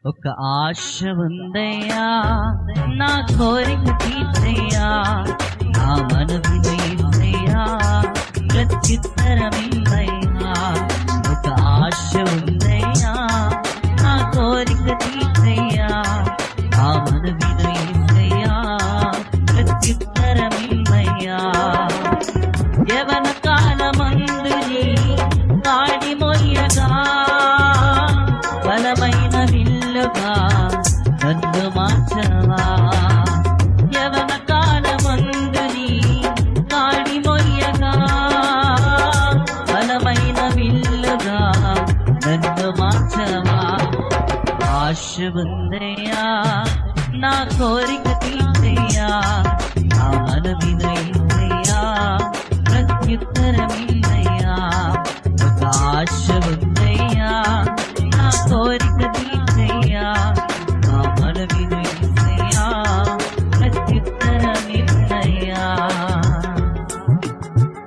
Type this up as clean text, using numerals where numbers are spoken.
ఒక ఆశ ఉందయ్యా నా కోరిక తీర్చయ్యా, నా మనవి యేసయ్యా ప్రత్యుత్తరమియ్యా. ఒక ఆశ ఉందయ్యా నా కోరిక తీర్చయ్యా, నా మనవి యేసయ్యా ప్రత్యుత్తరమియ్యా. యవన కాలమందు నీ కాడి మొయ్యగా బలమైన విల్లుగా నన్ను మార్చవా. యవన కాలమందు నీ కాడి మొయ్యగా బలమైన విల్లుగా నన్ను మార్చవా. ఆశ ఉందయ్యా నా కోరిక తీర్చయ్యా, నా మనవి యేసయ్యా ప్రత్యుత్తరమియ్యా.